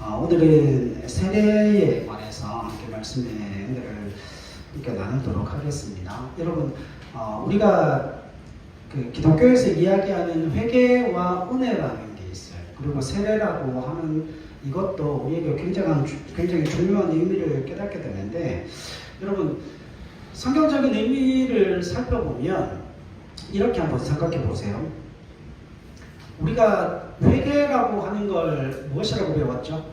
오늘은 세례에 관해서 함께 말씀의 은혜를 함께 나누도록 하겠습니다. 여러분, 우리가 그 기독교에서 이야기하는 회개와 은혜라는 게 있어요. 그리고 세례라고 하는 이것도 우리에게 굉장히 중요한 의미를 깨닫게 되는데, 여러분, 성경적인 의미를 살펴보면 이렇게 한번 생각해 보세요. 우리가 회개라고 하는 걸 무엇이라고 배웠죠?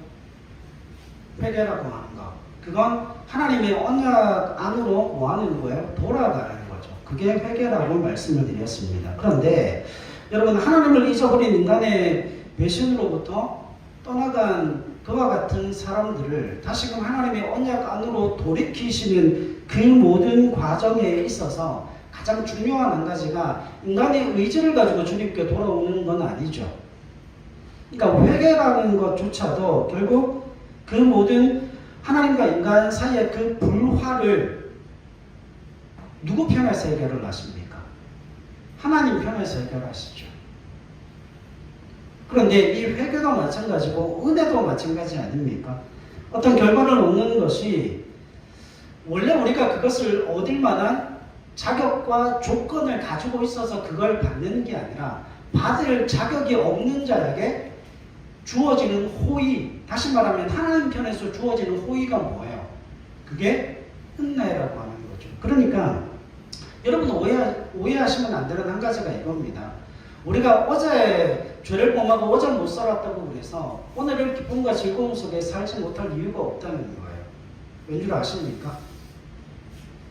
회개라고 하는 것. 그건 하나님의 언약 안으로 뭐 하는 거예요? 돌아가는 거죠. 그게 회개라고 말씀을 드렸습니다. 그런데 여러분, 하나님을 잊어버린 인간의 배신으로부터 떠나간 그와 같은 사람들을 다시금 하나님의 언약 안으로 돌이키시는 그 모든 과정에 있어서 가장 중요한 한 가지가 인간의 의지를 가지고 주님께 돌아오는 건 아니죠. 그러니까 회개라는 것조차도 결국 그 모든 하나님과 인간 사이의 그 불화를 누구 편에서 해결을 하십니까? 하나님 편에서 해결하시죠. 그런데 이 회개도 마찬가지고 은혜도 마찬가지 아닙니까? 어떤 결과를 얻는 것이 원래 우리가 그것을 얻을 만한 자격과 조건을 가지고 있어서 그걸 받는 게 아니라 받을 자격이 없는 자에게 주어지는 호의, 다시 말하면 하나님 편에서 주어지는 호의가 뭐예요? 그게 은혜라고 하는 거죠. 그러니까 여러분 오해하시면 안 되는 한 가지가 이겁니다. 우리가 어제 죄를 범하고 어제 못 살았다고 그래서 오늘을 기쁨과 즐거움 속에 살지 못할 이유가 없다는 거예요. 왠 줄 아십니까?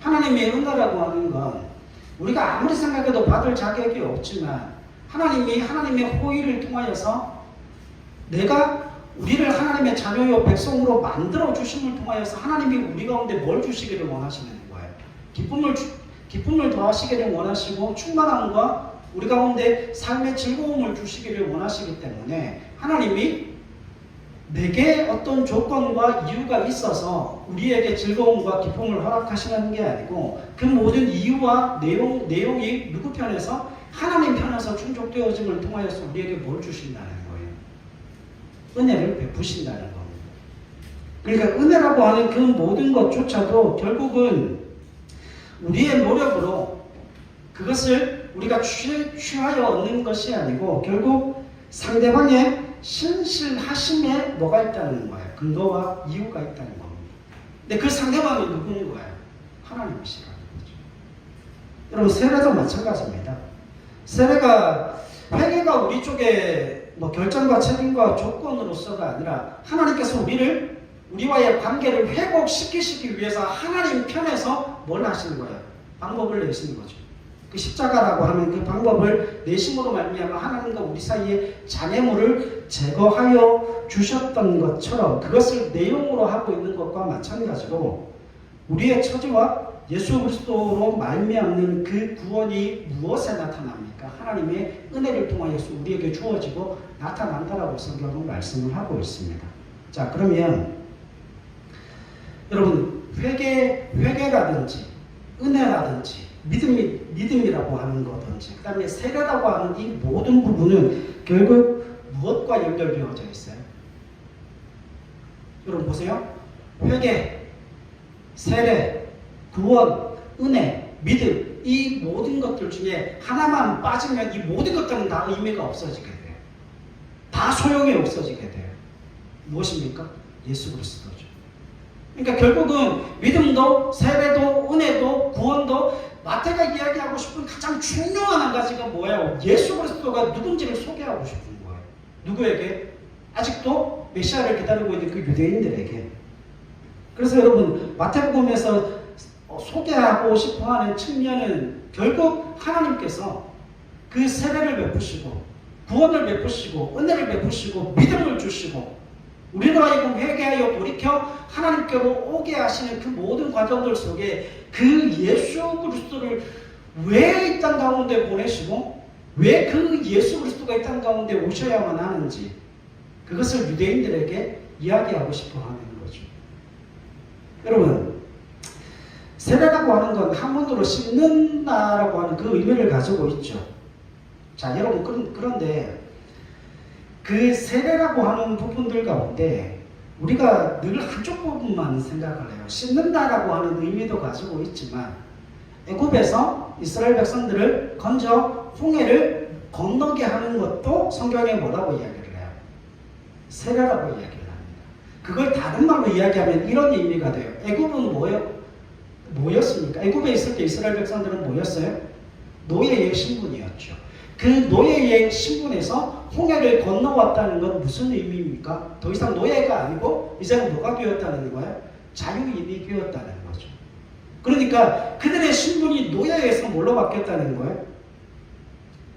하나님의 은혜라고 하는 건 우리가 아무리 생각해도 받을 자격이 없지만 하나님의 호의를 통하여서 내가 우리를 하나님의 자녀요 백성으로 만들어 주심을 통하여서 하나님이 우리 가운데 뭘 주시기를 원하시는 거예요. 기쁨을 더하시기를 원하시고 충만함과 우리 가운데 삶의 즐거움을 주시기를 원하시기 때문에 하나님이 내게 어떤 조건과 이유가 있어서 우리에게 즐거움과 기쁨을 허락하시는 게 아니고 그 모든 이유와 내용이 누구 편에서? 하나님 편에서 충족되어짐을 통하여서 우리에게 뭘 주신다는 거예요? 은혜를 베푸신다는 겁니다. 그러니까 은혜라고 하는 그 모든 것조차도 결국은 우리의 노력으로 그것을 우리가 취하여 얻는 것이 아니고 결국 상대방의 신실하심에 뭐가 있다는 거예요? 근거와 이유가 있다는 겁니다. 근데 그 상대방이 누구인 거예요? 하나님이시라는 거죠. 여러분, 세례도 마찬가지입니다. 회개가 우리 쪽에 결정과 책임과 조건으로서가 아니라 하나님께서 우리와의 관계를 회복시키시기 위해서 하나님 편에서 뭘 하시는 거예요? 방법을 내시는 거죠. 그 십자가라고 하면 그 방법을 내심으로 말미암아 하나님과 우리 사이에 장애물을 제거하여 주셨던 것처럼 그것을 내용으로 하고 있는 것과 마찬가지로 우리의 처지와 예수 그리스도로 말미암는 그 구원이 무엇에 나타납니까? 하나님의 은혜를 통하여서 우리에게 주어지고 나타난다라고 성경은 말씀을 하고 있습니다. 자, 그러면 여러분, 회개라든지 은혜라든지 믿음이라고 하는 거든지 그 다음에 세례라고 하는 이 모든 부분은 결국 무엇과 연결되어져 있어요? 여러분 보세요. 회개, 세례, 구원, 은혜, 믿음, 이 모든 것들 중에 하나만 빠지면 이 모든 것들은 다 의미가 없어지게 돼요. 다 소용이 없어지게 돼요. 무엇입니까? 예수 그리스도죠. 그러니까 결국은 믿음도 세례도 은혜도 구원도 마태가 이야기하고 싶은 가장 중요한 한 가지가 뭐예요? 예수 그리스도가 누군지를 소개하고 싶은 거예요. 누구에게? 아직도 메시아를 기다리고 있는 그 유대인들에게. 그래서 여러분, 마태복음에서 소개하고 싶어하는 측면은 결국 하나님께서 그 세례를 베푸시고 구원을 베푸시고 은혜를 베푸시고 믿음을 주시고 우리로 하여금 회개하여 돌이켜 하나님께로 오게 하시는 그 모든 과정들 속에 그 예수 그리스도를 왜 이 땅 가운데 보내시고 왜 그 예수 그리스도가 이 땅 가운데 오셔야만 하는지 그것을 유대인들에게 이야기하고 싶어 하는 거죠. 여러분, 세례라고 하는 건 한문으로 씻는다라고 하는 그 의미를 가지고 있죠. 자, 여러분, 그런데 그 세례라고 하는 부분들 가운데 우리가 늘 한쪽 부분만 생각을 해요. 씻는다라고 하는 의미도 가지고 있지만 애굽에서 이스라엘 백성들을 건져 홍해를 건너게 하는 것도 성경에 뭐라고 이야기를 해요? 세례라고 이야기를 합니다. 그걸 다른 말로 이야기하면 이런 의미가 돼요. 애굽은 뭐였습니까? 애굽에 있을 때 이스라엘 백성들은 뭐였어요? 노예의 신분이었죠. 그 노예의 신분에서 홍해를 건너왔다는 건 무슨 의미입니까? 더 이상 노예가 아니고 이제는 뭐가 되었다는 거예요? 자유인이 되었다는 거죠. 그러니까 그들의 신분이 노예에서 뭘로 바뀌었다는 거예요?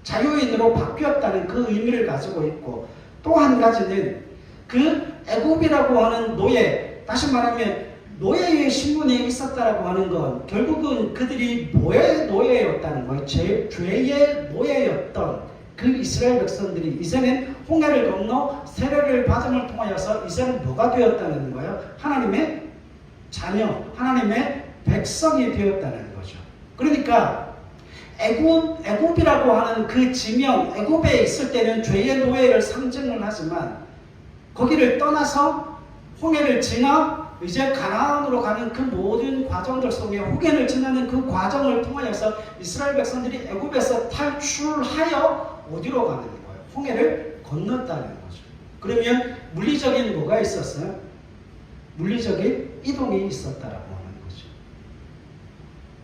자유인으로 바뀌었다는 그 의미를 가지고 있고, 또 한 가지는 그 애굽이라고 하는 노예, 다시 말하면 노예의 신분에 있었다라고 하는 건 결국은 그들이 뭐의 노예였다는 거예요. 죄의 노예였던 그 이스라엘 백성들이 이제는 홍해를 건너 세례를 받음을 통하여서 이제는 뭐가 되었다는 거예요? 하나님의 자녀, 하나님의 백성이 되었다는 거죠. 그러니까 애굽이라고 하는 그 지명, 애굽에 있을 때는 죄의 노예를 상징을 하지만 거기를 떠나서 홍해를 지나 이제 가나안으로 가는 그 모든 과정들 속에 홍해를 지나는 그 과정을 통하여서 이스라엘 백성들이 애굽에서 탈출하여 어디로 가는 거예요? 홍해를 건넜다는 거죠. 그러면 물리적인 뭐가 있었어요? 물리적인 이동이 있었다라고 하는 거죠.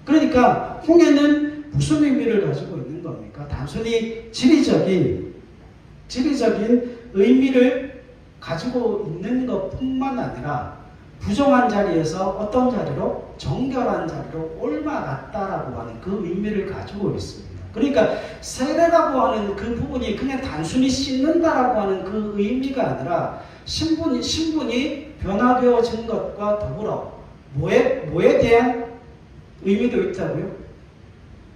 그러니까 홍해는 무슨 의미를 가지고 있는 겁니까? 단순히 지리적인 의미를 가지고 있는 것뿐만 아니라 부정한 자리에서 어떤 자리로? 정결한 자리로 옮아갔다라고 하는 그 의미를 가지고 있습니다. 그러니까 세례라고 하는 그 부분이 그냥 단순히 씻는다라고 하는 그 의미가 아니라 신분이 변화되어진 것과 더불어 뭐에 대한 의미도 있다고요?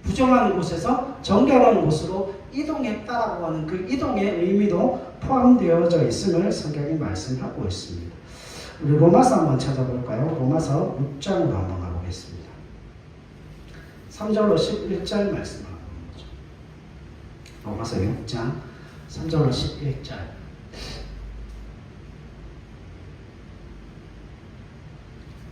부정한 곳에서 정결한 곳으로 이동했다라고 하는 그 이동의 의미도 포함되어져 있음을 성경이 말씀하고 있습니다. 우리 로마서 한번 찾아볼까요? 로마서 6장으로 한번 가보겠습니다. 3절로 11절 말씀하고 있죠. 로마서 6장 3절로 11절.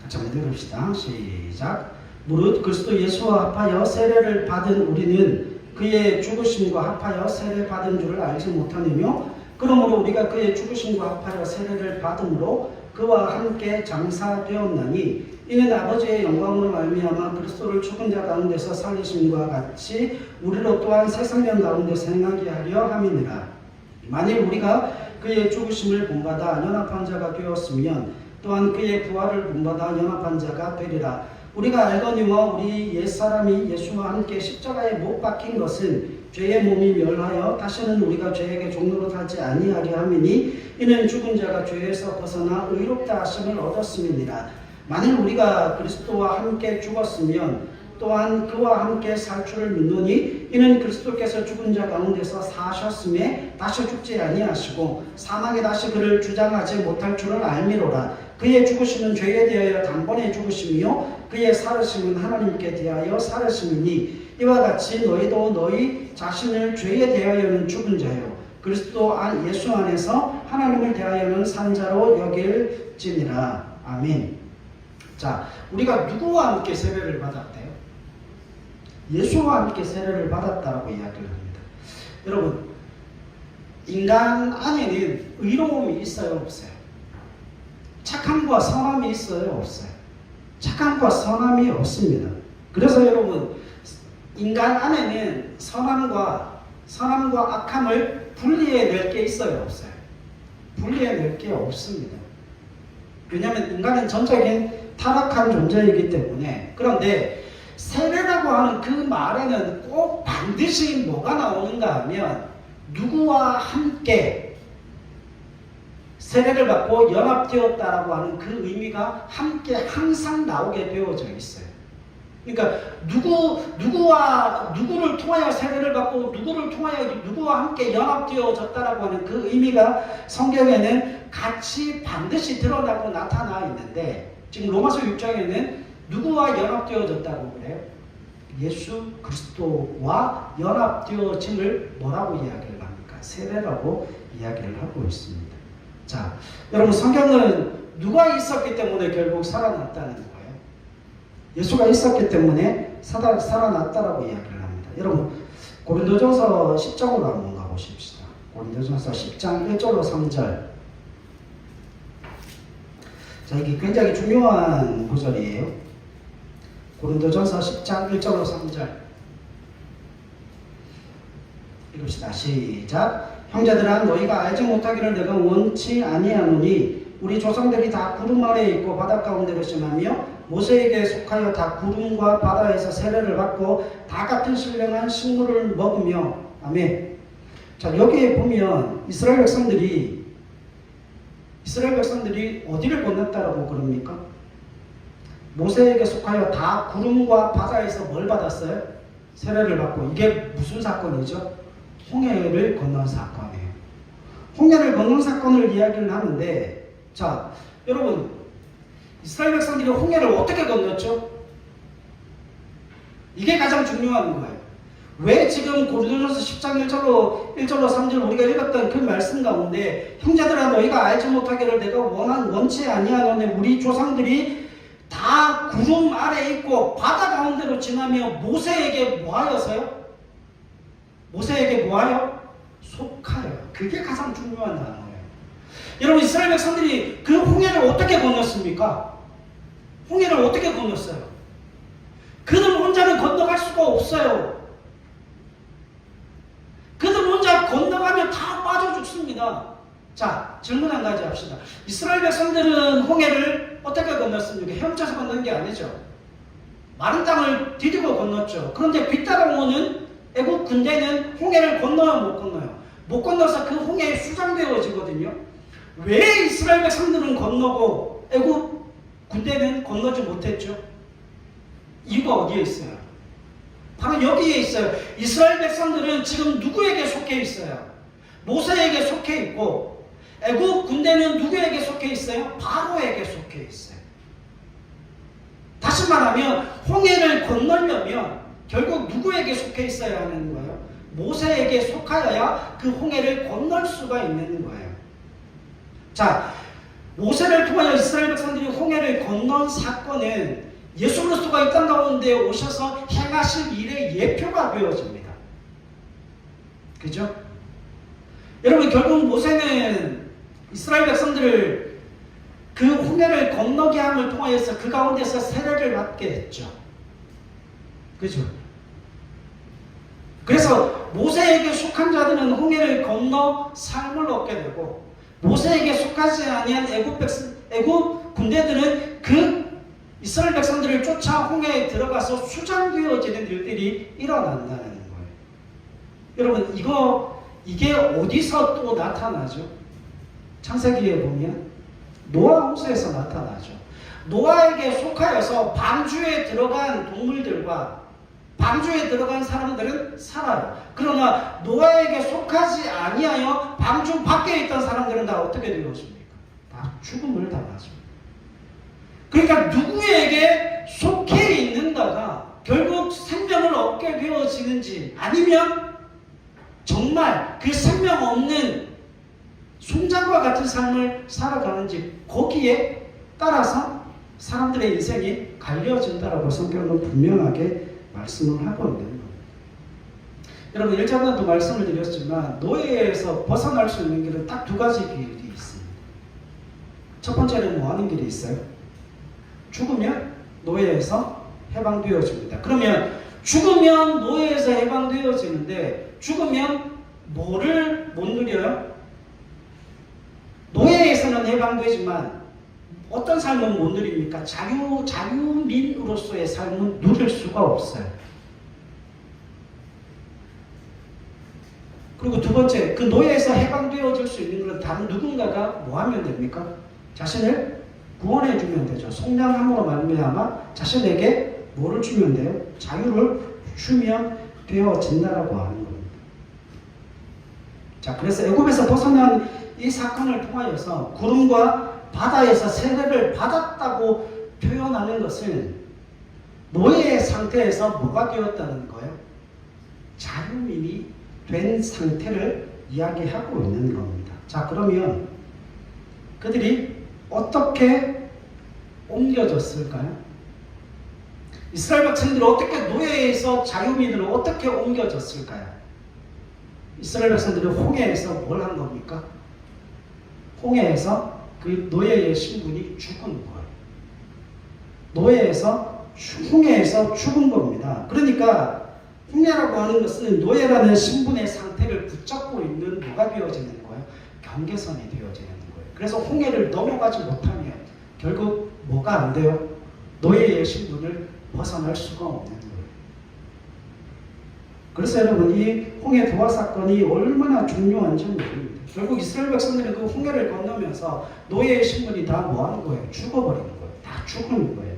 같이 한번 들읍시다. 시작. 무릇 그리스도 예수와 합하여 세례를 받은 우리는 그의 죽으심과 합하여 세례 받은 줄을 알지 못하느뇨. 그러므로 우리가 그의 죽으심과 합하여 세례를 받음으로 그와 함께 장사되었나니 이는 아버지의 영광으로 말미암아 그리스도를 죽은 자 가운데서 살리심과 같이 우리로 또한 새 생명 가운데서 행하게 하려 함이니라. 만일 우리가 그의 죽으심을 본받아 연합한 자가 되었으면 또한 그의 부활을 본받아 연합한 자가 되리라. 우리가 알거니와 우리 옛사람이 예수와 함께 십자가에 못 박힌 것은 죄의 몸이 멸하여 다시는 우리가 죄에게 종노릇 하지 아니하려 함이니 이는 죽은 자가 죄에서 벗어나 의롭다 하심을 얻었음이니라. 만일 우리가 그리스도와 함께 죽었으면 또한 그와 함께 살 줄을 믿노니 이는 그리스도께서 죽은 자 가운데서 사셨음에 다시 죽지 아니하시고 사망에 다시 그를 주장하지 못할 줄을 알미로라. 그의 죽으심은 죄에 대하여 단번에 죽으심이요 그의 살으심은 하나님께 대하여 살으심이니 이와 같이 너희도 너희 자신을 죄에 대하여는 죽은 자요 그리스도 예수 안에서 하나님을 대하여는 산 자로 여길지니라. 아멘. 자, 우리가 누구와 함께 세례를 받았대요? 예수와 함께 세례를 받았다라고 이야기를 합니다. 여러분, 인간 안에는 의로움이 있어요, 없어요? 착함과 선함이 있어요, 없어요? 착함과 선함이 없습니다. 그래서 여러분, 인간 안에는 선함과 악함을 분리해낼 게 있어요, 없어요? 분리해낼 게 없습니다. 왜냐하면 인간은 전적인 타락한 존재이기 때문에. 그런데 세례라고 하는 그 말에는 꼭 반드시 뭐가 나오는가 하면 누구와 함께 세례를 받고 연합되었다라고 하는 그 의미가 함께 항상 나오게 되어져 있어요. 그러니까 누구를 통하여 세례를 받고 누구를 통하여 누구와 함께 연합되어졌다라고 하는 그 의미가 성경에는 같이 반드시 드러나고 나타나 있는데 지금 로마서 6장에는 누구와 연합되어졌다고 그래요? 예수 그리스도와 연합되어짐을 뭐라고 이야기를 합니까? 세례라고 이야기를 하고 있습니다. 자, 여러분 성경은 누가 있었기 때문에 결국 살아났다는 거예요. 예수가 있었기 때문에 살아났다라고 이야기를 합니다. 여러분 고린도전서 10장으로 한번 가보십시다. 고린도전서 10장 1절로 3절. 자, 이게 굉장히 중요한 구절이에요. 고린도전서 10장 1절로 3절. 읽읍시다. 시작. 형제들아 너희가 알지 못하기를 내가 원치 아니하노니 우리 조상들이 다 구름 아래에 있고 바다 가운데 거심하며 모세에게 속하여 다 구름과 바다에서 세례를 받고 다 같은 신령한 식물을 먹으며. 아멘. 자, 여기에 보면 이스라엘 백성들이 어디를 건넜다라고 그럽니까? 모세에게 속하여 다 구름과 바다에서 뭘 받았어요? 세례를 받고. 이게 무슨 사건이죠? 홍해를 건넌 사건이에요. 홍해를 건넌 사건을 이야기를 하는데, 자, 여러분, 이스라엘 백성들이 홍해를 어떻게 건넜죠? 이게 가장 중요한 거예요. 왜 지금 고린도전서 10장 1절로 3절 우리가 읽었던 그 말씀 가운데 형제들아 너희가 알지 못하기를 내가 원치 아니하노니 우리 조상들이 다 구름 아래에 있고 바다 가운데로 지나며 모세에게 뭐하여서요? 모세에게 뭐하여? 속하여. 그게 가장 중요한 단어예요. 여러분 이스라엘 백성들이 그 홍해를 어떻게 건넜습니까? 홍해를 어떻게 건넜어요? 그들 혼자는 건너갈 수가 없어요. 그들 혼자 건너가면 다 빠져 죽습니다. 자, 질문 한 가지 합시다. 이스라엘 백성들은 홍해를 어떻게 건넜습니까? 헤엄쳐서 건넌 게 아니죠. 마른 땅을 디디고 건넜죠. 그런데 뒤따라오는 애국 군대는 홍해를 건너요, 못 건너요? 못 건너서 그 홍해에 수장되어지거든요. 왜 이스라엘 백성들은 건너고 애국 군대는 건너지 못했죠? 이유가 어디에 있어요? 바로 여기에 있어요. 이스라엘 백성들은 지금 누구에게 속해 있어요? 모세에게 속해 있고 애국 군대는 누구에게 속해 있어요? 바로에게 속해 있어요. 다시 말하면 홍해를 건너려면 결국 누구에게 속해 있어야 하는 거예요? 모세에게 속하여야 그 홍해를 건널 수가 있는 거예요. 자, 모세를 통하여 이스라엘 백성들이 홍해를 건넌 사건은 예수 그리스도가 이 땅 가운데 오셔서 행하실 일의 예표가 되어집니다. 그죠? 여러분 결국 모세는 이스라엘 백성들을 그 홍해를 건너게 함을 통하여서 그 가운데서 세례를 받게 했죠. 그죠? 그래서 모세에게 속한 자들은 홍해를 건너 삶을 얻게 되고 모세에게 속하지 아니한 애굽 군대들은 그 이스라엘 백성들을 쫓아 홍해에 들어가서 수장되어지는 일들이 일어난다는 거예요. 여러분 이게 어디서 또 나타나죠? 창세기에 보면 노아 홍수에서 나타나죠. 노아에게 속하여서 방주에 들어간 동물들과 방주에 들어간 사람들은 살아요. 그러나 노아에게 속하지 아니하여 방주 밖에 있던 사람들은 다 어떻게 되었습니까? 다 죽음을 당하죠. 그러니까 누구에게 속해 있는가가 결국 생명을 얻게 되어지는지 아니면 정말 그 생명 없는 송장과 같은 삶을 살아가는지 거기에 따라서 사람들의 인생이 갈려진다라고 성경은 분명하게 말씀을 하고 있는 겁니다. 여러분 1장에도 말씀을 드렸지만 노예에서 벗어날 수 있는 길은 딱 두 가지 길이 있습니다. 첫 번째는 뭐 하는 길이 있어요? 죽으면 노예에서 해방되어집니다. 그러면 죽으면 노예에서 해방되어지는데 죽으면 뭐를 못 누려요? 노예에서는 해방되지만 어떤 삶은 못 누립니까? 자유민으로서의 삶은 누릴 수가 없어요. 그리고 두 번째, 그 노예에서 해방되어질 수 있는 것은 다른 누군가가 뭐 하면 됩니까? 자신을 구원해 주면 되죠. 속량함으로 말미암아 자신에게 뭐를 주면 돼요? 자유를 주면 되어진다라고 하는 겁니다. 자, 그래서 애굽에서 벗어난 이 사건을 통하여서 구름과 바다에서 세례를 받았다고 표현하는 것은 노예의 상태에서 뭐가 되었다는 거예요? 자유민이 된 상태를 이야기하고 있는 겁니다. 자, 그러면 그들이 어떻게 옮겨졌을까요? 이스라엘 백성들이 어떻게 노예에서 자유민으로 어떻게 옮겨졌을까요? 이스라엘 백성들이 홍해에서 뭘 한 겁니까? 홍해에서 그 노예의 신분이 죽은 거예요. 홍해에서 죽은 겁니다. 그러니까 홍해라고 하는 것은 노예라는 신분의 상태를 붙잡고 있는 뭐가 되어지는 거예요? 경계선이 되어지는 거예요. 그래서 홍해를 넘어가지 못하면 결국 뭐가 안 돼요? 노예의 신분을 벗어날 수가 없는 거예요. 그래서 여러분, 이 홍해 도화 사건이 얼마나 중요한지 모릅니다. 결국 이스라엘 백성들은 그 홍해를 건너면서 노예의 신분이 다 뭐 하는 거예요? 죽어버리는 거예요. 다 죽는 거예요.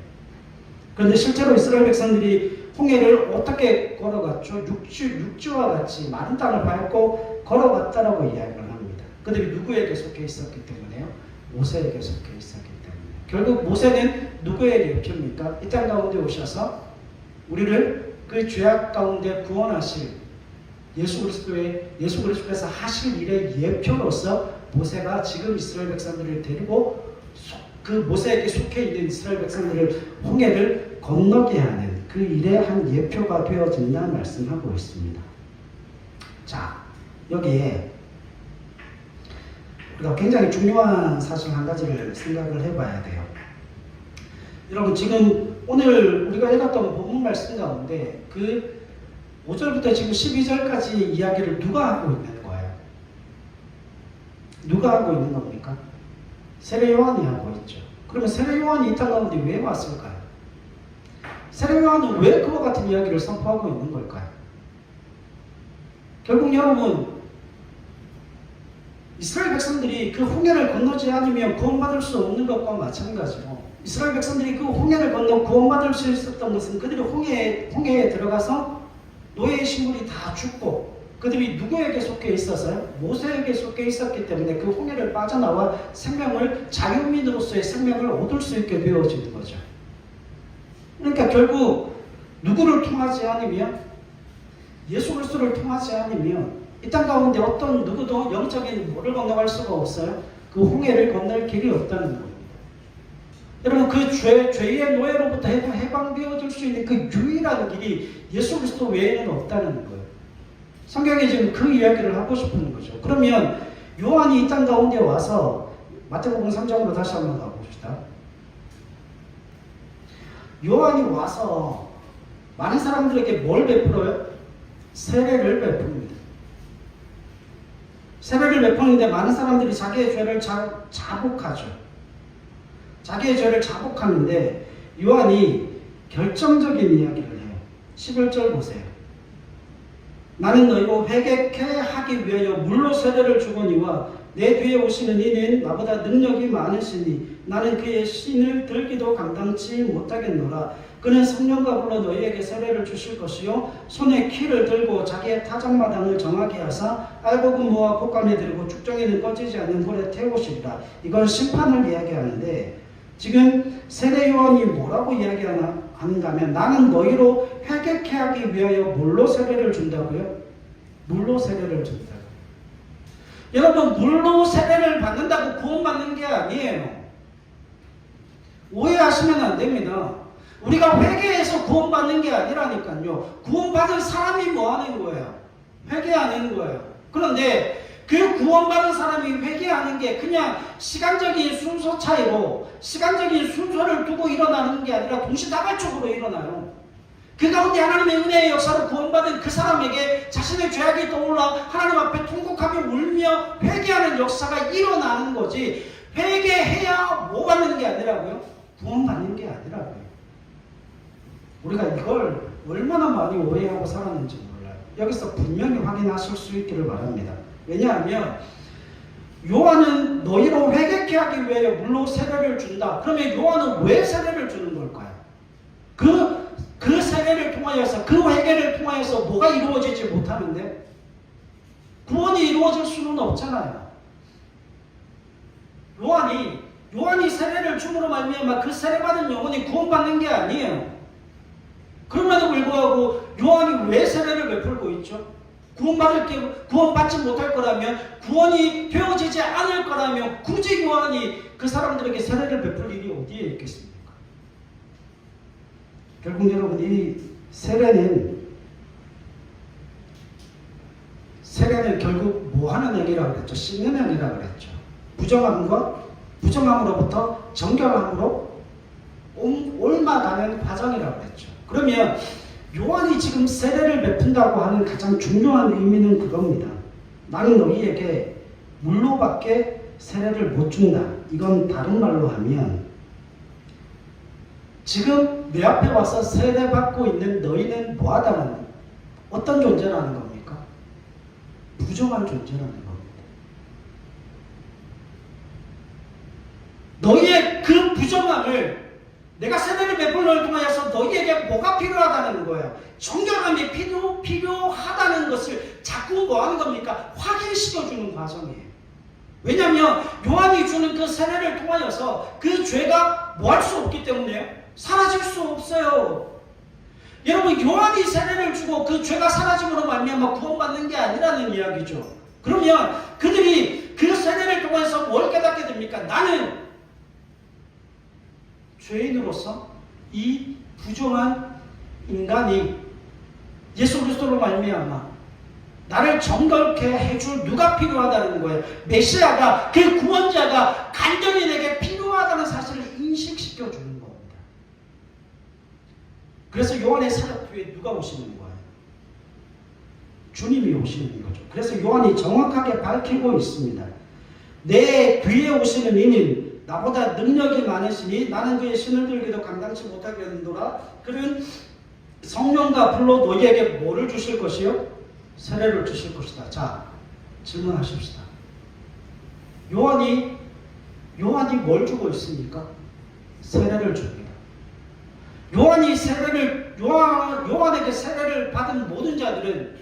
그런데 실제로 이스라엘 백성들이 홍해를 어떻게 걸어갔죠? 육지와 같이 마른 땅을 밟고 걸어갔다라고 이야기를 합니다. 그들이 누구에게 속해 있었기 때문에요? 모세에게 속해 있었기 때문에. 결국 모세는 누구의 예표입니까? 이 땅 가운데 오셔서 우리를 그 죄악 가운데 구원하실 예수 그리스도께서 하실 일의 예표로서 모세가 지금 이스라엘 백성들을 데리고 그 모세에게 속해 있는 이스라엘 백성들을 홍해를 건너게 하는 그 일의 한 예표가 되어진다 말씀하고 있습니다. 자, 여기에 우리가 굉장히 중요한 사실 한 가지를 생각을 해봐야 돼요. 여러분, 지금 오늘 우리가 읽었던 본문 말씀 가운데 그 5절부터 지금 12절까지 이야기를 누가 하고 있는 거예요? 누가 하고 있는 겁니까? 세례 요한이 하고 있죠. 그러면 세례 요한이 이 땅 가운데 왜 왔을까요? 세례 요한은 왜 그와 같은 이야기를 선포하고 있는 걸까요? 결국 여러분, 이스라엘 백성들이 그 홍해를 건너지 않으면 구원받을 수 없는 것과 마찬가지로 이스라엘 백성들이 그 홍해를 건너 구원받을 수 있었던 것은 그들이 홍해에 들어가서 노예의 신분이 다 죽고 그들이 누구에게 속해 있어서요? 모세에게 속해 있었기 때문에 그 홍해를 빠져나와 자유민으로서의 생명을 얻을 수 있게 되어지는 거죠. 그러니까 결국 누구를 통하지 않으면, 예수 그리스도를 통하지 않으면 이 땅 가운데 어떤 누구도 영적인 물을 건너갈 수가 없어요. 그 홍해를 건널 길이 없다는 겁니다. 여러분, 그 죄의 노예로부터 해방되어질 수 있는 그 유일한 길이 예수 그리스도 외에는 없다는 거예요. 성경에 지금 그 이야기를 하고 싶은 거죠. 그러면 요한이 이 땅 가운데 와서 마태복음 3장으로 다시 한번 가봅시다. 요한이 와서 많은 사람들에게 뭘 베풀어요? 세례를 베풉니다. 세례를 베푸는데 많은 사람들이 자기의 죄를 자복하죠. 자기의 죄를 자복하는데 요한이 결정적인 이야기를 해요. 11절 보세요. 나는 너희로 회개케 하기 위하여 물로 세례를 주거니와 내 뒤에 오시는 이는 나보다 능력이 많으시니 나는 그의 신을 들기도 감당치 못하겠노라. 그는 성령과 불러 너희에게 세례를 주실 것이요 손에 키를 들고 자기의 타작마당을 정하게 하사 알곡은 모아 곶감에 들고 죽정이는 꺼지지 않는 불에 태우시리라. 이건 심판을 이야기하는데 지금 세례 요한이 뭐라고 이야기하는가 하면 나는 너희로 회개케 하기 위하여 물로 세례를 준다고요? 물로 세례를 준다. 여러분, 물로 세례를 받는다고 구원받는 게 아니에요. 오해하시면 안 됩니다. 우리가 회개해서 구원받는 게 아니라니까요. 구원받은 사람이 뭐 하는 거예요? 회개하는 거예요. 그런데 그 구원받은 사람이 회개하는 게 그냥 시간적인 순서 차이로 시간적인 순서를 두고 일어나는 게 아니라 동시다발적으로 일어나요. 그 가운데 하나님의 은혜의 역사로 구원받은 그 사람에게 자신의 죄악이 떠올라 하나님 앞에 통곡하며 울며 회개하는 역사가 일어나는 거지, 회개해야 뭐 받는 게 아니라고요? 구원받는 게 아니라고요. 우리가 이걸 얼마나 많이 오해하고 살았는지 몰라요. 여기서 분명히 확인하실 수 있기를 바랍니다. 왜냐하면 요한은 너희로 회개케 하기 위해 물로 세례를 준다. 그러면 요한은 왜 세례를 주는 걸까요? 그 세례를 통하여서, 그 회개를 통하여서 뭐가 이루어지지 못하는데? 구원이 이루어질 수는 없잖아요. 요한이 세례를 줌으로 말미암아 그 세례받은 영혼이 구원받는 게 아니에요. 그럼에도 불구하고 요한이 왜 세례를 베풀고 있죠? 구원받지 못할 거라면, 구원이 되어지지 않을 거라면 굳이 요한이 그 사람들에게 세례를 베풀 일이 어디에 있겠습니까? 결국 여러분, 이 세례는 결국 뭐 하는 행위라고 그랬죠? 씻는 행위라고 그랬죠. 부정함으로부터 정결함으로 옮아가는 과정이라고 그랬죠. 그러면 요한이 지금 세례를 베푼다고 하는 가장 중요한 의미는 그겁니다. 나는 너희에게 물로밖에 세례를 못 준다. 이건 다른 말로 하면 지금 내 앞에 와서 세례받고 있는 너희는 뭐하다는, 어떤 존재라는 겁니까? 부정한 존재라는 겁니다. 너희의 그 부정함을 내가 세례를 베풀는 통하여서 너희에게 뭐가 필요하다는 거예요? 정결함이 필요하다는 것을 자꾸 뭐 하는 겁니까? 확인시켜주는 과정이에요. 왜냐하면 요한이 주는 그 세례를 통하여서 그 죄가 뭐 할 수 없기 때문에요. 사라질 수 없어요. 여러분, 요한이 세례를 주고 그 죄가 사라짐으로 말미암아 구원받는 게 아니라는 이야기죠. 그러면 그들이 그 세례를 통해서 뭘 깨닫게 됩니까? 나는 죄인으로서 이 부정한 인간이 예수 그리스도로 말미암아 나를 정결케 해줄 누가 필요하다는 거예요. 메시아가, 그 구원자가 간절히 내게 필요하다는 사실을 인식시켜 주는 겁니다. 그래서 요한의 사역 뒤에 누가 오시는 거예요? 주님이 오시는 거죠. 그래서 요한이 정확하게 밝히고 있습니다. 내 뒤에 오시는 이는 나보다 능력이 많으시니 나는 그의 신을 들기도 감당치 못하겠노라. 그는 성령과 불로 너희에게 뭐를 주실 것이요? 세례를 주실 것이다. 자, 질문하십시다. 요한이 뭘 주고 있습니까? 세례를 줍니다. 요한에게 세례를 받은 모든 자들은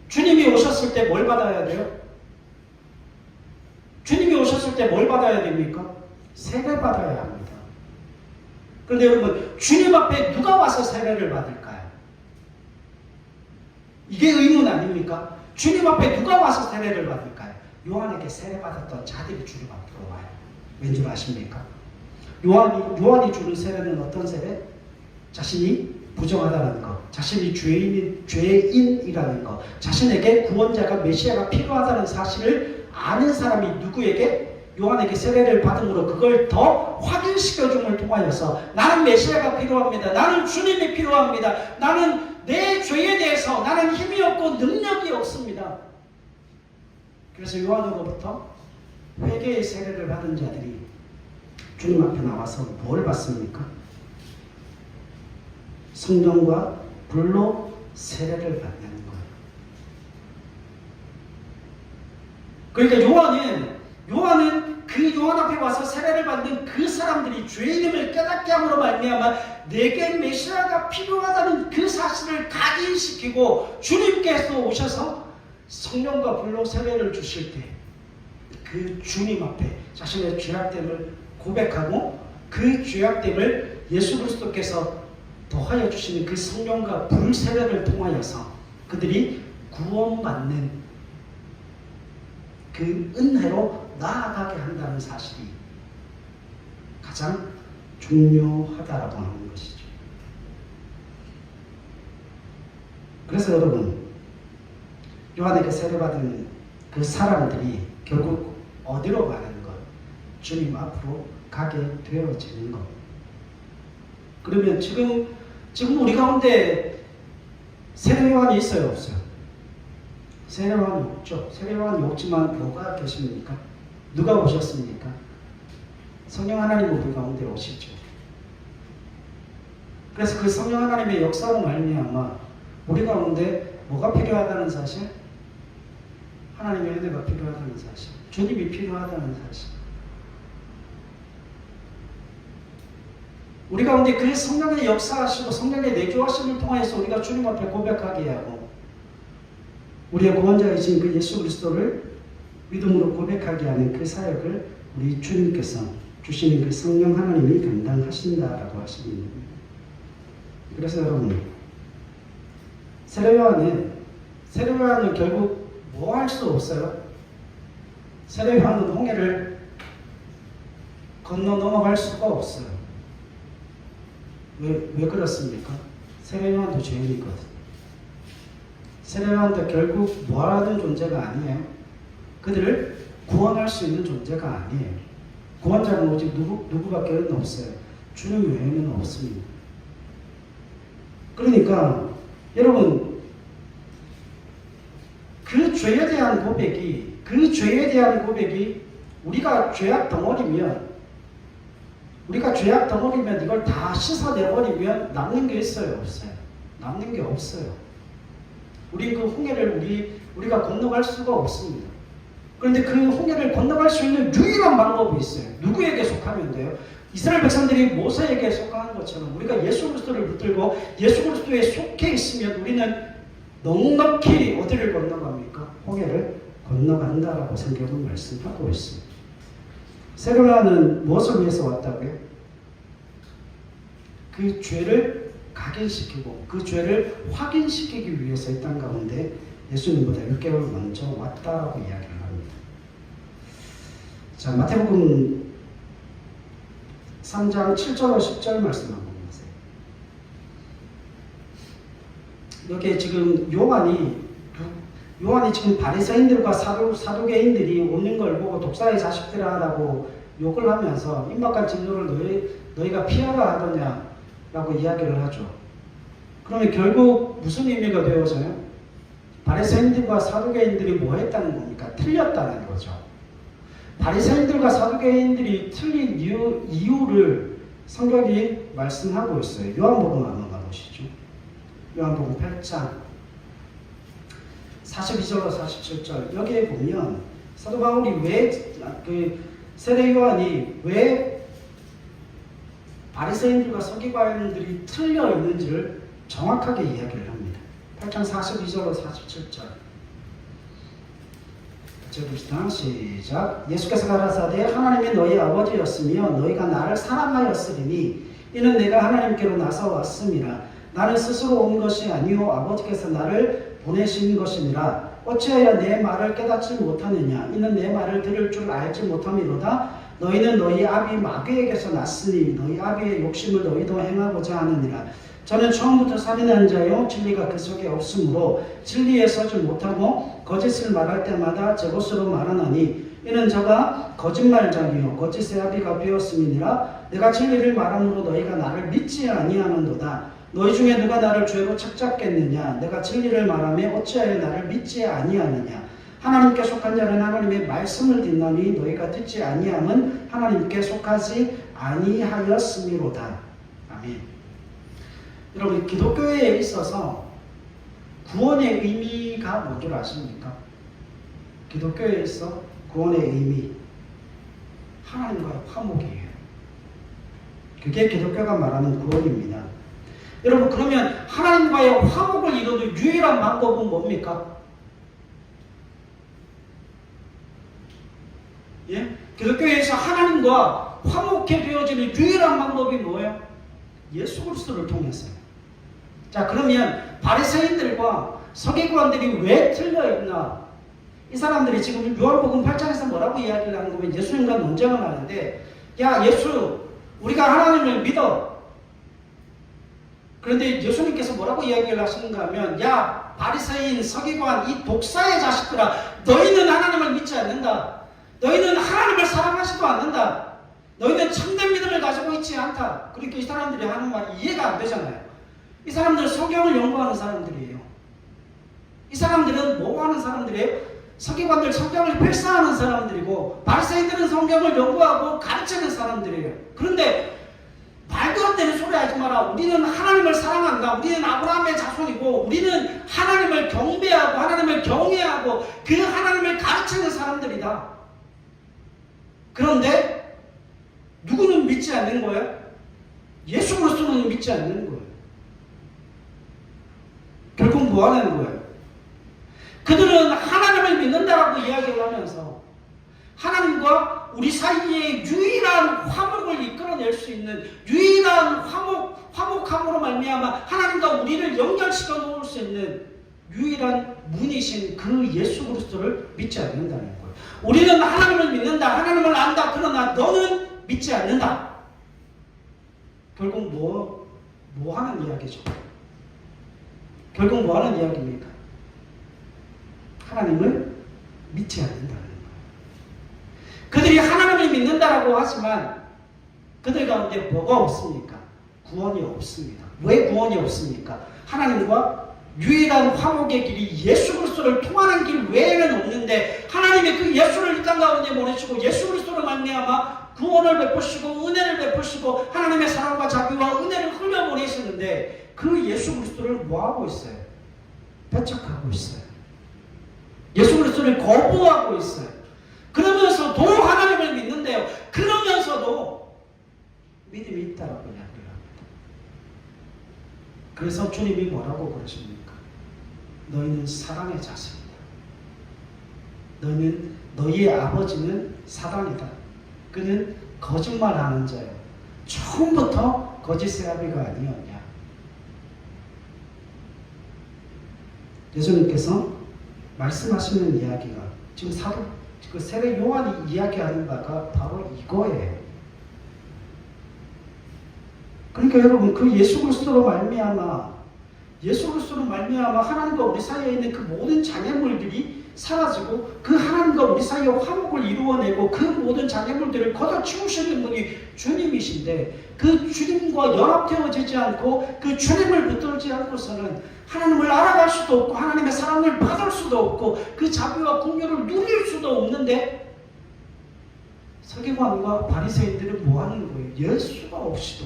주님이 오셨을 때 뭘 받아야 돼요? 주님이 오셨을 때 뭘 받아야 됩니까? 세례 받아야 합니다. 그런데 여러분, 주님 앞에 누가 와서 세례를 받을까요? 이게 의문 아닙니까? 주님 앞에 누가 와서 세례를 받을까요? 요한에게 세례 받았던 자들이 주님 앞으로 와요. 왠지 아십니까? 요한이 주는 세례는 어떤 세례? 자신이 부정하다는 것, 자신이 죄인이라는 것, 자신에게 구원자가 메시아가 필요하다는 사실을 아는 사람이 누구에게? 요한에게 세례를 받음으로 그걸 더 확인시켜줌을 통하여서 나는 메시아가 필요합니다. 나는 주님이 필요합니다. 나는 내 죄에 대해서 나는 힘이 없고 능력이 없습니다. 그래서 요한으로부터 회개의 세례를 받은 자들이 주님 앞에 나와서 뭘 받습니까? 성령과 불로 세례를 받는 거예요. 그러니까 요한은 그 요한 앞에 와서 세례를 받는 그 사람들이 죄인임을 깨닫게 함으로 말미암아 내게 메시아가 필요하다는 그 사실을 각인시키고 주님께서 오셔서 성령과 불로 세례를 주실 때 그 주님 앞에 자신의 죄악됨을 고백하고 그 죄악됨을 예수 그리스도께서 더하여 주시는 그 성령과 불 세례를 통하여서 그들이 구원받는 그 은혜로 나아가게 한다는 사실이 가장 중요하다라고 하는 것이죠. 그래서 여러분, 요한에게 세례받은 그 사람들이 결국 어디로 가는 것? 주님 앞으로 가게 되어지는 것. 그러면 지금 우리 가운데 세례요한이 있어요, 없어요? 세례요한이 없죠. 세례요한이 없지만 누가 계십니까? 누가 오셨습니까? 성령 하나님 우리 가운데 오시죠. 그래서 그 성령 하나님의 역사로 말미암아 우리 가운데 뭐가 필요하다는 사실? 하나님의 은혜가 필요하다는 사실, 주님이 필요하다는 사실. 우리 가운데 그 성령의 역사하시고 성령의 내주하심을 통해서 우리가 주님 앞에 고백하게 하고 우리의 구원자이신 그 예수 그리스도를 믿음으로 고백하게 하는 그 사역을 우리 주님께서 주시는 그 성령 하나님이 감당하신다라고 하십니다. 그래서 여러분, 세례요한은 세례요한은 결국 뭐 할 수 없어요? 세례요한은 홍해를 건너 넘어갈 수가 없어요. 왜 그렇습니까? 세례요한도 죄인이거든. 세례요한도 결국 뭐하는 존재가 아니에요. 그들을 구원할 수 있는 존재가 아니에요. 구원자는 오직 누구밖에 없어요. 주님 외에는 없습니다. 그러니까 여러분, 그 죄에 대한 고백이 우리가 죄악 덩어리면 이걸 다 씻어내버리면 남는 게 있어요? 없어요? 남는 게 없어요. 우리 그 홍해를 우리가 건너갈 수가 없습니다. 그런데 그 홍해를 건너갈 수 있는 유일한 방법이 있어요. 누구에게 속하면 돼요? 이스라엘 백성들이 모세에게 속한 것처럼 우리가 예수 그리스도를 붙들고 예수 그리스도에 속해 있으면 우리는 넉넉히 어디를 건너갑니까? 홍해를 건너간다라고 성경은 말씀하고 있습니다. 세례요한은 무엇을 위해서 왔다고요? 그 죄를 각인시키고 그 죄를 확인시키기 위해서 이 땅 가운데 예수님보다 6개월 먼저 왔다라고 이야기를 합니다. 자, 마태복음 3장 7절로 10절 말씀 한번 보세요. 여기에 지금 요한이 지금 바리새인들과 사두개인들이 오는 걸 보고 독사의 자식들아라고 욕을 하면서 임박한 진노를 너희가 피하라 하더냐라고 이야기를 하죠. 그러면 결국 무슨 의미가 되어져요? 바리새인들과 사두개인들이 뭐 했다는 겁니까? 틀렸다는 거죠. 바리새인들과 사두개인들이 틀린 이유를 성경이 말씀하고 있어요. 요한복음 한번 가보시죠. 요한복음 8장 42절로 47절 여기에 보면 사도 바울이 왜 세례 요한이 왜 바리새인들과 서기관들이 틀려 있는지를 정확하게 이야기를 합니다. 8장 42절로 47절 읽읍시다. 시작. 예수께서 가라사대 하나님이 너희 아버지였으며 너희가 나를 사랑하였으리니 이는 내가 하나님께로 나서 왔음이라. 나는 스스로 온 것이 아니요 아버지께서 나를 보내신 것이니라. 어찌하여 내 말을 깨닫지 못하느냐. 이는 내 말을 들을 줄 알지 못함이로다. 너희는 너희 아비 마귀에게서 났으니 너희 아비의 욕심을 너희도 행하고자 하느니라. 저는 처음부터 살인한 자요 진리가 그 속에 없으므로 진리에 서지 못하고 거짓을 말할 때마다 제 것으로 말하나니 이는 저가 거짓말장이요 거짓의 아비가 되었음이니라. 내가 진리를 말함으로 너희가 나를 믿지 아니하는도다. 너희 중에 누가 나를 죄로 책잡겠느냐. 내가 진리를 말하며 어찌하여 나를 믿지 아니하느냐. 하나님께 속한 자는 하나님의 말씀을 듣나니 너희가 듣지 아니함은 하나님께 속하지 아니하였음이로다. 아멘. 여러분, 기독교에 있어서 구원의 의미가 뭔지 아십니까? 기독교에 있어 구원의 의미, 하나님과의 화목이에요. 그게 기독교가 말하는 구원입니다. 여러분, 그러면 하나님과의 화목을 이루는 유일한 방법은 뭡니까? 예? 기독교에서 하나님과 화목해 되어지는 유일한 방법이 뭐예요? 예수 그리스도를 통해서요. 자, 그러면 바리새인들과 서기관들이 왜 틀려있나? 이 사람들이 지금 요한복음 8장에서 뭐라고 이야기를 하는 거면 예수님과 논쟁을 하는데, 야 예수, 우리가 하나님을 믿어. 그런데 예수님께서 뭐라고 이야기를 하시는가 하면, 야 바리새인 서기관 이 독사의 자식들아, 너희는 하나님을 믿지 않는다. 너희는 하나님을 사랑하지도 않는다. 너희는 참된 믿음을 가지고 있지 않다. 그러니까 이 사람들이 하는 말이 이해가 안 되잖아요. 이 사람들은 성경을 연구하는 사람들이에요. 이 사람들은 뭐 하는 사람들이에요? 서기관들 성경을 필사하는 사람들이고, 바리새인들은 성경을 연구하고 가르치는 사람들이에요. 그런데 말도 안 되는 소리 하지 마라. 우리는 하나님을 사랑한다. 우리는 아브라함의 자손이고 우리는 하나님을 경배하고 하나님을 경외하고 그 하나님을 가르치는 사람들이다. 그런데 누구는 믿지 않는 거예요? 예수 그리스도는 믿지 않는 거예요. 결국 뭐 하는 거예요? 그들은 하나님을 믿는다라고 이야기를 하면서 하나님과 우리 사이에 유일한 화목을 이끌어낼 수 있는 유일한 화목함으로 말미암아 하나님과 우리를 연결시켜 놓을 수 있는 유일한 문이신 그 예수 그리스도를 믿지 않는다는 거예요. 우리는 하나님을 믿는다, 하나님을 안다. 그러나 너는 믿지 않는다. 결국 뭐 하는 이야기죠? 결국 뭐 하는 이야기입니까? 하나님을 믿지 않는다는 거예요. 그들이 하나님을 믿는다라고 하지만 그들 가운데 뭐가 없습니까? 구원이 없습니다. 왜 구원이 없습니까? 하나님과 유일한 화목의 길이 예수 그리스도를 통하는 길 외에는 없는데 하나님의 그 예수를 이 땅 가운데 보내시고 예수 그리스도로 말미암아 구원을 베푸시고 은혜를 베푸시고 하나님의 사랑과 자비와 은혜를 흘려보내시는데 그 예수 그리스도를 뭐하고 있어요? 배척하고 있어요. 예수 그리스도를 거부하고 있어요. 그러면서도 하나님을 믿는데요. 그러면서도 믿음이 있다라고 이야기를 합니다. 그래서 주님이 뭐라고 그러십니까? 너희는 사랑의 자식이다. 너희는 너희의 아버지는 사단이다. 그는 거짓말하는 자예요. 처음부터 거짓의 아비가 아니었냐. 예수님께서 말씀하시는 이야기가 지금 그 세례 요한이 이야기하는 바가 바로 이거예요. 그러니까 여러분 그 예수 그리스도로 말미암아 하나님과 우리 사이에 있는 그 모든 장애물들이 사라지고 그 하나님과 우리 사이에 화목을 이루어내고 그 모든 장애물들을 걷어치우시는 분이 주님이신데 그 주님과 연합되어지지 않고 그 주님을 붙들지 않고서는 하나님을 알아갈 수도 없고 하나님의 사랑을 받을 수도 없고 그 자비와 긍휼을 누릴 수도 없는데 서기관과 바리새인들은 뭐 하는 거예요? 예수가 없이도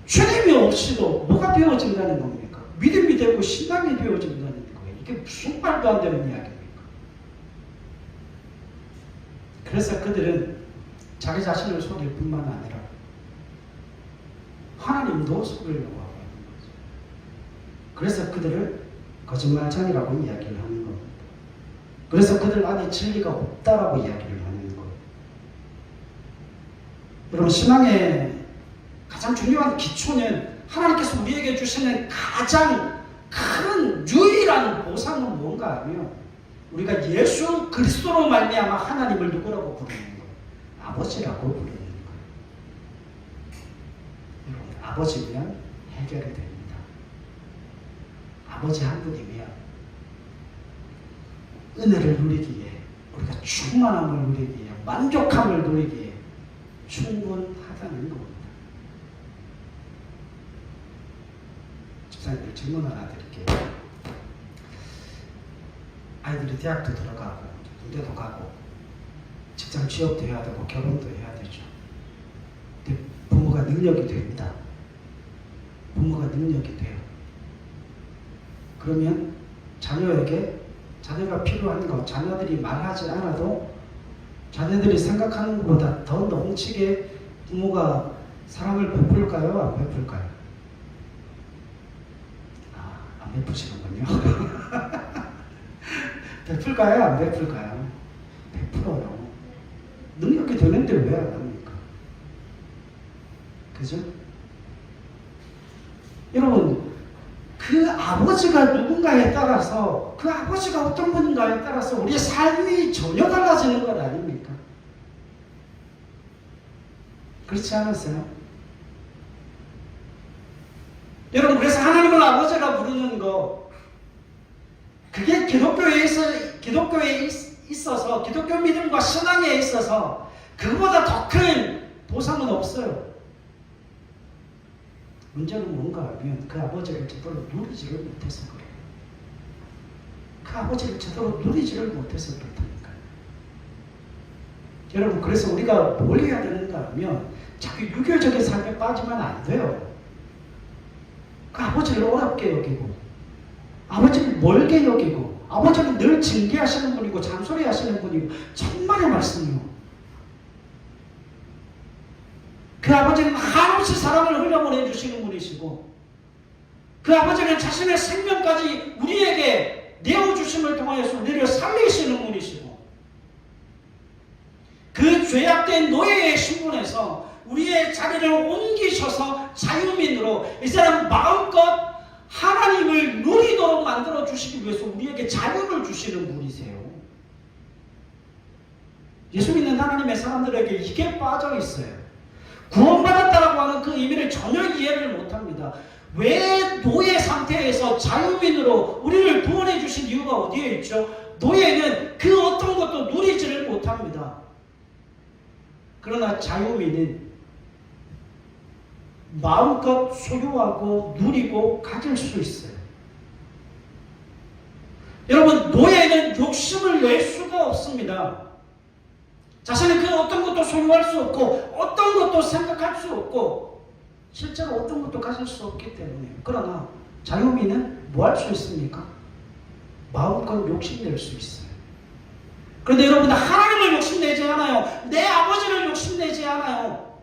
주님이 없이도 뭐가 되어진다는 겁니까? 믿음이 되고 신앙이 되어진다는 거예요. 이게 무슨 말도 안 되는 이야기입니까? 그래서 그들은 자기 자신을 속일 뿐만 아니라 하나님도 속이려고 하고 있는 거죠. 그래서 그들을 거짓말장이라고 이야기를 하는 겁니다. 그래서 그들 안에 진리가 없다라고 이야기를 하는 거예요. 여러분 신앙의 가장 중요한 기초는 하나님께서 우리에게 주시는 가장 큰 유일한 보상은 뭔가 하면 우리가 예수 그리스도로 말미암아 하나님을 누구라고 부르는 거예요? 아버지라고 부르는 거예요. 여러분 아버지면 해결이 됩니다. 아버지 한 분이면 은혜를 누리기에 우리가 충만함을 누리기에 만족함을 누리기에 충분하다는 겁니다. 집사님들 질문 하나 드릴게요. 아이들이 대학도 들어가고 군대도 가고 직장 취업도 해야 되고 결혼도 해야 되죠. 근데 부모가 능력이 됩니다. 부모가 능력이 돼요. 그러면 자녀가 필요한 거 자녀들이 말하지 않아도 자녀들이 생각하는 것보다 더 넘치게 부모가 사랑을 베풀까요? 안 베풀까요? 안 베푸시는군요. 베풀까요? 안 베풀까요? 베풀어요. 능력이 되는데 왜 안 합니까? 그죠? 여러분 그 아버지가 누군가에 따라서 그 아버지가 어떤 분인가에 따라서 우리의 삶이 전혀 달라지는 것 아닙니까? 그렇지 않으세요? 여러분 그래서 하나님을 아버지라 부르는 거 그게 기독교에 있어서 기독교 믿음과 신앙에 있어서 그보다 더 큰 보상은 없어요. 문제는 뭔가 하면 그 아버지를 제대로 누리지를 못해서 그래요. 그 아버지를 제대로 누리지를 못해서 그렇다니까요. 여러분 그래서 우리가 뭘 해야 되는가 하면 자꾸 유교적인 삶에 빠지면 안 돼요. 그 아버지를 어렵게 여기고 아버지를 멀게 여기고 아버지는 늘 징계하시는 분이고 잔소리하시는 분이고 천만의 말씀이요. 그 아버지는 한없이 사랑을 흘려보내주시는 분이시고 그 아버지는 자신의 생명까지 우리에게 내어주심을 통하여서 우리를 살리시는 분이시고 그 죄악된 노예의 신분에서 우리의 자리를 옮기셔서 자유민으로 이 사람 마음껏 하나님을 누리도록 만들어 주시기 위해서 우리에게 자유를 주시는 분이세요. 예수 믿는 하나님의 사람들에게 이게 빠져 있어요. 구원받았다라고 하는 그 의미를 전혀 이해를 못합니다. 왜 노예 상태에서 자유민으로 우리를 구원해 주신 이유가 어디에 있죠? 노예는 그 어떤 것도 누리지를 못합니다. 그러나 자유민은 마음껏 소유하고 누리고 가질 수 있어요. 여러분, 노예는 욕심을 낼 수가 없습니다. 자신은 그 어떤 것도 소유할 수 없고 어떤 것도 생각할 수 없고 실제로 어떤 것도 가질 수 없기 때문에. 그러나 자유민은 뭐 할 수 있습니까? 마음껏 욕심낼 수 있어요. 그런데 여러분, 하나님을 욕심내지 않아요. 내 아버지를 욕심내지 않아요.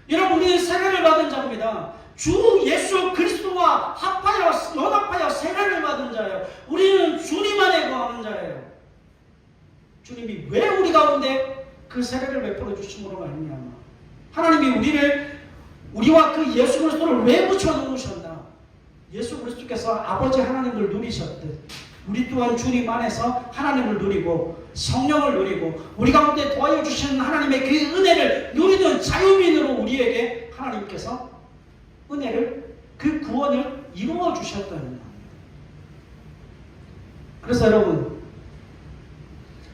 여러분, 우리는 세례를 받은 자입니다. 주 예수 그리스도와 합하여 연합하여 세례를 받은 자예요. 우리는 주님 안에 거하는 자예요. 주님이 왜 우리 가운데 그 세례를 베풀어 주심으로 말미암아 하나님이 우리와 그 예수 그리스도를 왜 붙여놓으셨나? 예수 그리스도께서 아버지 하나님을 누리셨듯 우리 또한 주님 안에서 하나님을 누리고 성령을 누리고 우리 가운데 도와여 주시는 하나님의 그 은혜를 누리는 자유민으로 우리에게 하나님께서 은혜를, 그 구원을 이루어 주셨다는 겁니다. 그래서 여러분,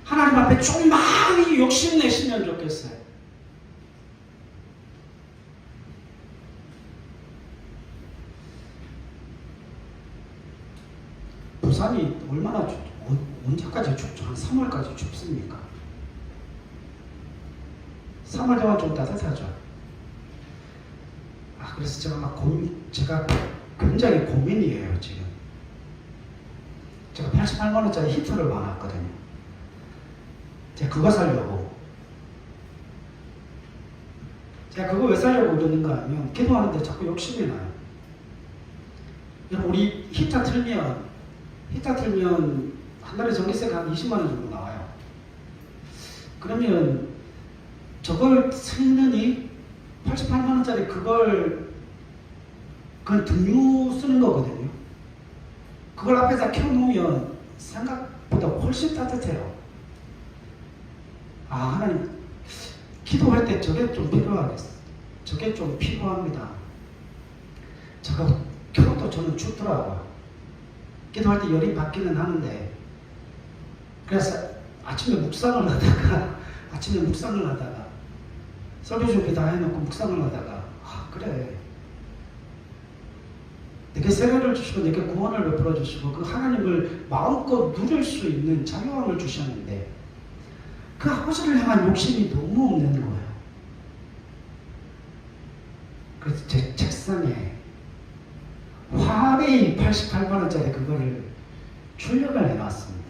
하나님 앞에 좀 많이 욕심내시면 좋겠어요. 부산이 얼마나 언제까지 춥죠? 한 3월까지 춥습니까? 3월 되면 좀 따뜻하죠. 그래서 제가 굉장히 고민이에요, 지금. 제가 88만 원짜리 히터를 받았거든요. 제가 그거 사려고. 제가 그거 왜 사려고 그러는가 하면 기도하는데 자꾸 욕심이 나요. 여러분, 우리 히터 틀면 한 달에 전기세가 한 20만 원 정도 나와요. 그러면 저걸 쓰느니 88만 원짜리 그건 등유 쓰는 거거든요. 그걸 앞에다 켜놓으면 생각보다 훨씬 따뜻해요. 하나님, 기도할 때 저게 좀 필요하겠어. 저게 좀 필요합니다. 저거 켜도 저는 춥더라고요. 기도할 때 열이 받기는 하는데, 그래서 아침에 묵상을 하다가 설교 준비 다 해놓고 묵상을 하다가 그래, 내게 세례를 주시고 내게 구원을 베풀어 주시고 그 하나님을 마음껏 누릴 수 있는 자유함을 주셨는데 그 아버지를 향한 욕심이 너무 없는 거예요. 그래서 제 책상에 화려히 88만 원짜리 그거를 출력을 해놨습니다.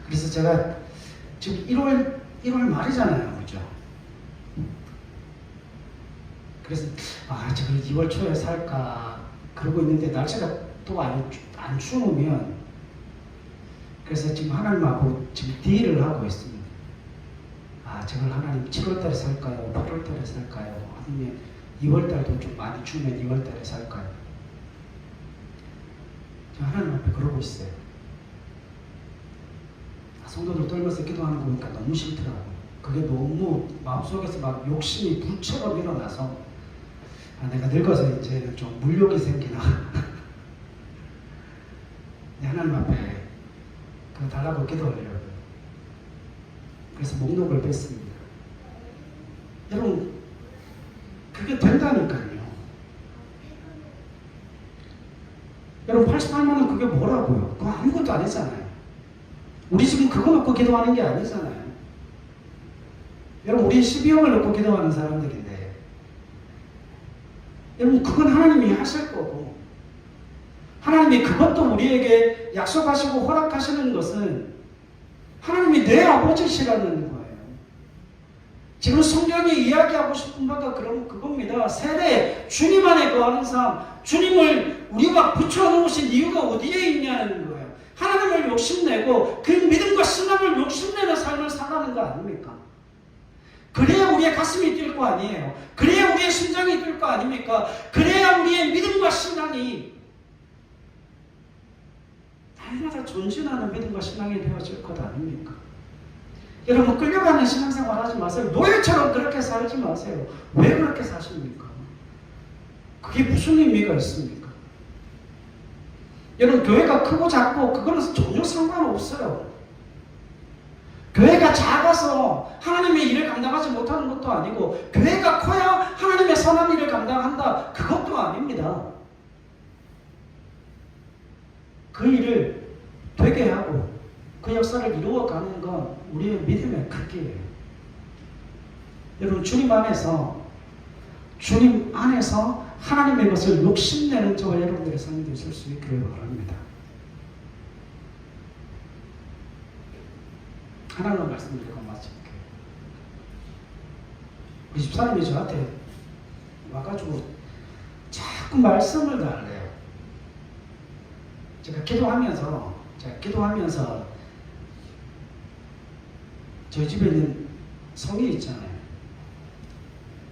그래서 제가 지금 1월 말이잖아요, 그죠? 그래서 저걸 2월 초에 살까 그러고 있는데 날씨가 또 안 추우면, 그래서 지금 하나님하고 지금 딜을 하고 있습니다. 저걸 하나님 7월달에 살까요? 8월달에 살까요? 아니면 2월달도 좀 많이 추우면 2월달에 살까요? 제가 하나님 앞에 그러고 있어요. 성도들 떨면서 기도하는 거 보니까 너무 싫더라고요. 그게 너무 마음속에서 막 욕심이 불처럼 일어나서 내가 늙어서 이제는 좀 물욕이 생기나 하나님 앞에 그거 달라고 기도하려고요. 그래서 목록을 뺐습니다. 여러분, 그게 된다니까요. 여러분, 88만 원 그게 뭐라고요? 그거 아무것도 안 했잖아요. 우리 지금 그거 놓고 기도하는 게 아니잖아요. 여러분, 우리 12억을 놓고 기도하는 사람들인데, 여러분, 그건 하나님이 하실 거고, 하나님이 그것도 우리에게 약속하시고 허락하시는 것은 하나님이 내 아버지시라는 거예요. 지금 성경이 이야기하고 싶은 바가 그겁니다. 세례, 주님 안에 거하는 삶, 주님을 우리가 붙여놓으신 이유가 어디에 있냐는 거예요. 하나님을 욕심내고 그 믿음과 신앙을 욕심내는 삶을 살아가는 거 아닙니까? 그래야 우리의 가슴이 뛸 거 아니에요. 그래야 우리의 심장이 뛸 거 아닙니까? 그래야 우리의 믿음과 신앙이 날마다 존진하는 믿음과 신앙이 되어질 것 아닙니까? 여러분 끌려가는 신앙생활 하지 마세요. 노예처럼 그렇게 살지 마세요. 왜 그렇게 사십니까? 그게 무슨 의미가 있습니까? 여러분 교회가 크고 작고 그거는 전혀 상관없어요. 교회가 작아서 하나님의 일을 감당하지 못하는 것도 아니고 교회가 커야 하나님의 선한 일을 감당한다. 그것도 아닙니다. 그 일을 되게 하고 그 역사를 이루어가는 건 우리의 믿음의 크기예요. 여러분 주님 안에서 하나님의 것을 욕심내는 저와 여러분들의 삶이 되실 수 있기를 바랍니다. 하나님의 말씀드리고 마칠게요. 우리 집사님이 저한테 와가지고 자꾸 말씀을 달래요. 제가 기도하면서 저희 집에 있는 성이 있잖아요.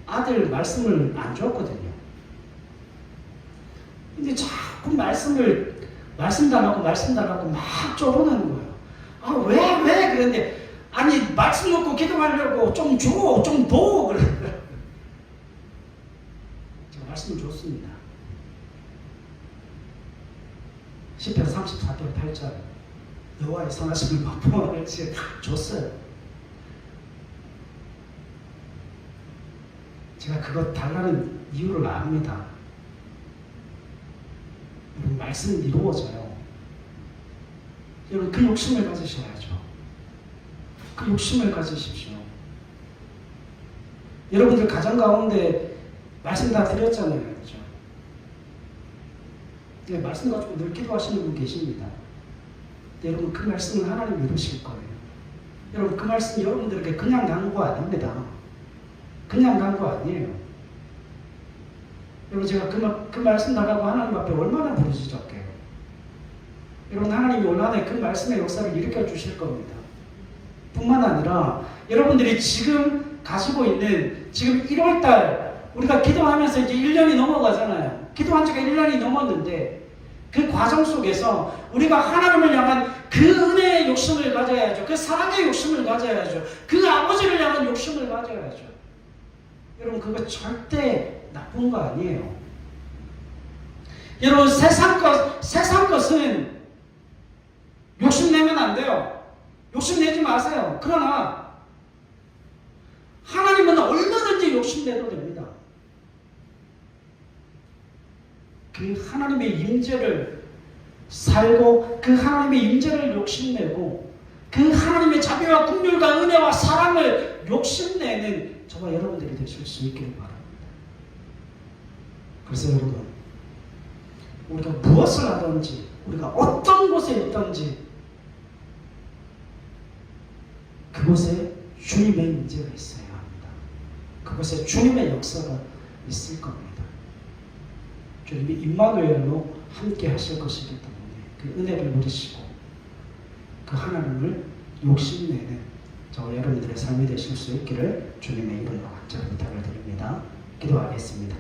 아들 말씀을 안 줬거든요. 근데 자꾸 말씀 달라고 막 쪼르는 거예요. 아, 왜? 그런데, 아니, 말씀 놓고 기도하려고 좀 줘, 좀 둬. 그러더라고요. 제가 말씀을 줬습니다. 시편 34편 8절. 여호와의 선하심을 맛보아 줬어요. 제가 그거 달라는 이유를 압니다. 여러분, 말씀은 이루어져요. 여러분, 그 욕심을 가지셔야죠. 그 욕심을 가지십시오. 여러분들 가정 가운데 말씀 다 드렸잖아요. 그렇죠? 네, 말씀 가지고 늘 기도하시는 분 계십니다. 여러분, 그 말씀은 하나님 이루실 거예요. 여러분, 그 말씀 여러분들에게 그냥 난 거 아닙니다. 그냥 난 거 아니에요. 여러분, 제가 그 말씀 나가고 하나님 앞에 얼마나 부르짖었게요. 여러분, 하나님이 올 한해 그 말씀의 역사를 일으켜 주실 겁니다. 뿐만 아니라 여러분들이 지금 가지고 있는 지금 1월달 우리가 기도하면서 이제 1년이 넘어가잖아요. 기도한 지가 1년이 넘었는데 그 과정 속에서 우리가 하나님을 향한 그 은혜의 욕심을 가져야죠. 그 사랑의 욕심을 가져야죠. 그 아버지를 향한 욕심을 가져야죠. 여러분, 그거 절대 나쁜 거 아니에요. 여러분, 세상 것은 욕심내면 안 돼요. 욕심내지 마세요. 그러나 하나님은 얼마든지 욕심내도 됩니다. 그 하나님의 임재를 살고 그 하나님의 임재를 욕심내고 그 하나님의 자비와 긍휼과 은혜와 사랑을 욕심내는 저와 여러분들이 되실 수 있기를 바랍니다. 그래서 여러분, 우리가 무엇을 하든지 우리가 어떤 곳에 있든지 그곳에 주님의 임재가 있어야 합니다. 그곳에 주님의 역사가 있을 겁니다. 주님이 임마누엘로 함께 하실 것이기 때문에 그 은혜를 누리시고 그 하나님을 욕심내는 저와 여러분들의 삶이 되실 수 있기를 주님의 이름으로 간절히 부탁을 드립니다. 기도하겠습니다.